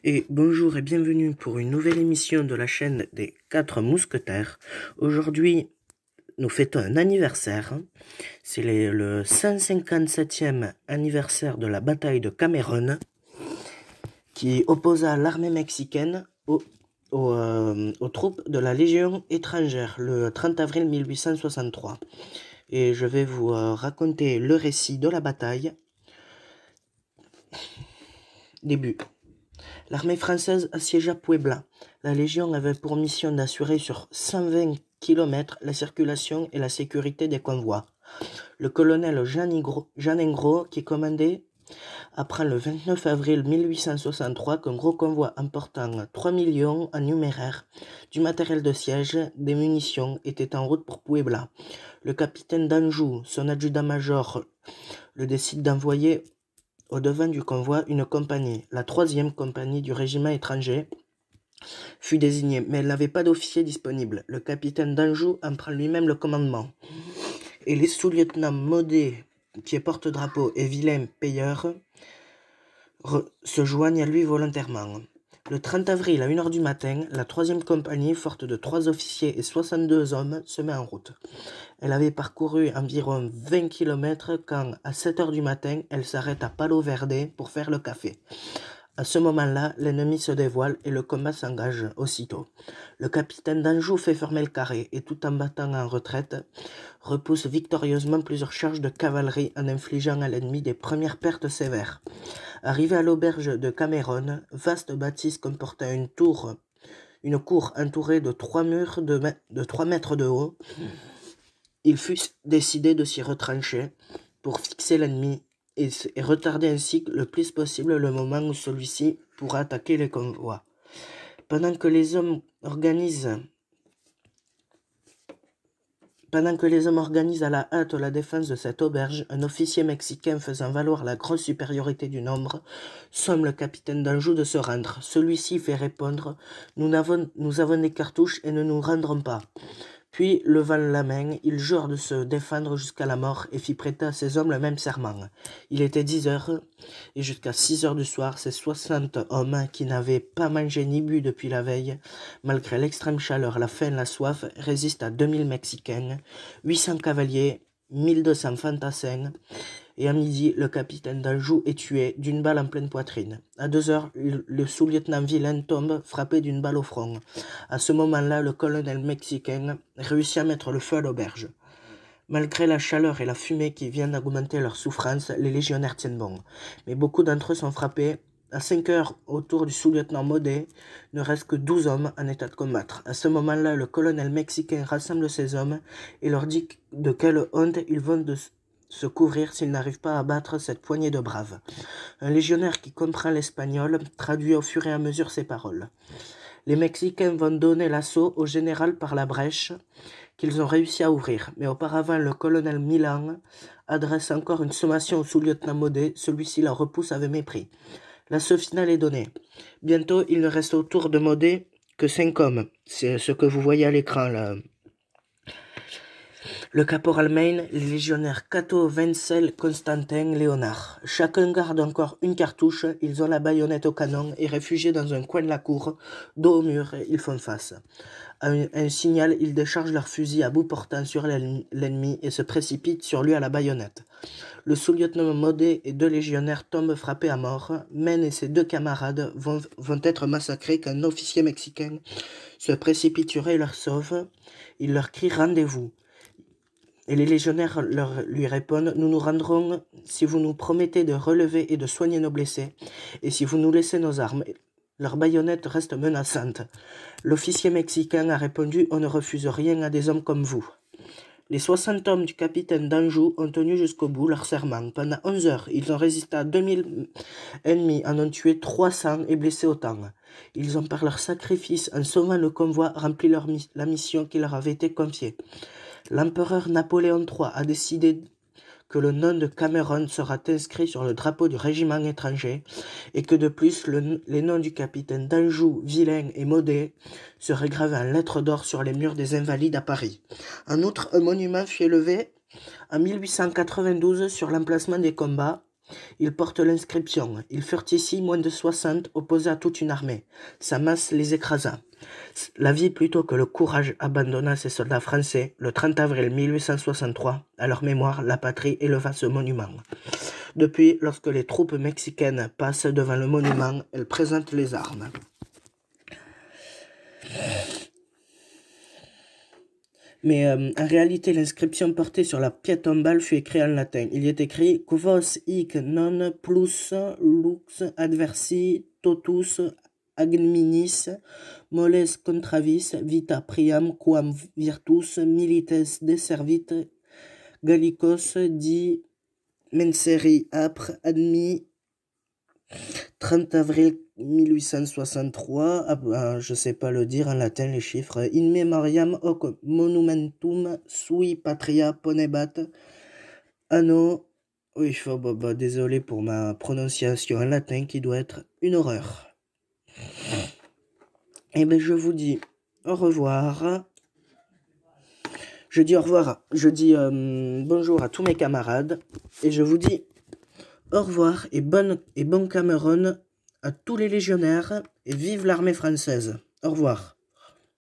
Et bonjour et bienvenue pour une nouvelle émission de la chaîne des 4 mousquetaires. Aujourd'hui, nous fêtons un anniversaire. C'est le 157e anniversaire de la bataille de Cameron, qui opposa l'armée mexicaine aux troupes de la Légion étrangère le 30 avril 1863. Et je vais vous raconter le récit de la bataille. Début. L'armée française assiégea Puebla. La Légion avait pour mission d'assurer sur 120 km la circulation et la sécurité des convois. Le colonel Jean Ingros, qui commandait, apprend le 29 avril 1863 qu'un gros convoi important 3 millions en numéraire, du matériel de siège, des munitions, était en route pour Puebla. Le capitaine d'Anjou, son adjudant-major, le décide d'envoyer au devant du convoi une compagnie, la 3e compagnie du régiment étranger, fut désignée, mais elle n'avait pas d'officier disponible. Le capitaine d'Anjou en prend lui-même le commandement. Et les sous-lieutenants Maudet, qui est porte-drapeau, et Vilain Payeur se joignent à lui volontairement. Le 30 avril, à 1h du matin, la 3e compagnie, forte de 3 officiers et 62 hommes, se met en route. Elle avait parcouru environ 20 km quand, à 7h du matin, elle s'arrête à Palo Verde pour faire le café. À ce moment-là, l'ennemi se dévoile et le combat s'engage aussitôt. Le capitaine d'Anjou fait fermer le carré et, tout en battant en retraite, repousse victorieusement plusieurs charges de cavalerie en infligeant à l'ennemi des premières pertes sévères. Arrivé à l'auberge de Cameron, vaste bâtisse comportant une cour entourée de 3 murs de 3 mètres de haut, il fut décidé de s'y retrancher pour fixer l'ennemi et retarder ainsi le plus possible le moment où celui-ci pourra attaquer les convois. Pendant que les hommes organisent à la hâte la défense de cette auberge, un officier mexicain faisant valoir la grosse supériorité du nombre, somme le capitaine d'Anjou de se rendre. Celui-ci fait répondre « Nous avons des cartouches et ne nous rendrons pas ». Puis, levant la main, il jure de se défendre jusqu'à la mort et fit prêter à ses hommes le même serment. Il était 10h, et jusqu'à 6h du soir, ces 60 hommes, qui n'avaient pas mangé ni bu depuis la veille, malgré l'extrême chaleur, la faim, la soif, résistent à 2000 Mexicains, 800 cavaliers, 1200 fantassins, et à midi, le capitaine d'Anjou est tué d'une balle en pleine poitrine. À 2h, le sous-lieutenant Vilain tombe, frappé d'une balle au front. À ce moment-là, le colonel mexicain réussit à mettre le feu à l'auberge. Malgré la chaleur et la fumée qui viennent d'augmenter leur souffrance, les légionnaires tiennent bon. Mais beaucoup d'entre eux sont frappés. À 5h, autour du sous-lieutenant Maudet, ne reste que 12 hommes en état de combattre. À ce moment-là, le colonel mexicain rassemble ses hommes et leur dit de quelle honte ils vont se couvrir s'ils n'arrivent pas à battre cette poignée de braves. Un légionnaire qui comprend l'espagnol traduit au fur et à mesure ces paroles. Les Mexicains vont donner l'assaut au général par la brèche qu'ils ont réussi à ouvrir, mais auparavant le colonel Milan adresse encore une sommation au sous-lieutenant Maudet, celui-ci la repousse avec mépris. L'assaut final est donné. Bientôt, il ne reste autour de Maudet que 5 hommes. C'est ce que vous voyez à l'écran là. Le caporal Maine, les légionnaires Cato, Wenzel, Constantin, Léonard. Chacun garde encore une cartouche, ils ont la baïonnette au canon et réfugiés dans un coin de la cour, dos au mur, ils font face. À un signal, ils déchargent leurs fusils à bout portant sur l'ennemi et se précipitent sur lui à la baïonnette. Le sous-lieutenant Maudet et 2 légionnaires tombent frappés à mort. Maine et ses 2 camarades vont être massacrés quand un officier mexicain se précipiterait et leur sauve. Il leur crie « Rendez-vous ». Et les légionnaires lui répondent « Nous nous rendrons si vous nous promettez de relever et de soigner nos blessés, et si vous nous laissez nos armes. » Leur baïonnette reste menaçante. L'officier mexicain a répondu « On ne refuse rien à des hommes comme vous. » Les 60 hommes du capitaine d'Anjou ont tenu jusqu'au bout leur serment. Pendant 11 heures, ils ont résisté à 2000 ennemis, en ont tué 300 et blessé autant. Ils ont par leur sacrifice, en sauvant le convoi, rempli la mission qui leur avait été confiée. L'empereur Napoléon III a décidé que le nom de Cameron sera inscrit sur le drapeau du régiment étranger et que de plus les noms du capitaine d'Anjou, Vilain et Maudet seraient gravés en lettres d'or sur les murs des Invalides à Paris. En outre, un monument fut élevé en 1892 sur l'emplacement des combats Il porte l'inscription. Ils furent ici moins de 60, opposés à toute une armée. Sa masse les écrasa. La vie plutôt que le courage abandonna ces soldats français. Le 30 avril 1863, à leur mémoire, la patrie éleva ce monument. Depuis, lorsque les troupes mexicaines passent devant le monument, elles présentent les armes. Mais en réalité, l'inscription portée sur la pierre tombale fut écrite en latin. Il y est écrit « Quos hic non plus lux adversi totus agminis moles contravis vita priam quam virtus milites deservit gallicos di menseri apre admis 30 avril 1863, je sais pas le dire en latin les chiffres, in memoriam hoc monumentum sui patria ponebat anno. Oui, désolé pour ma prononciation en latin qui doit être une horreur. Et bien je vous dis au revoir. Je dis au revoir, je dis bonjour à tous mes camarades et je vous dis au revoir et bon Cameroun à tous les légionnaires et vive l'armée française. Au revoir.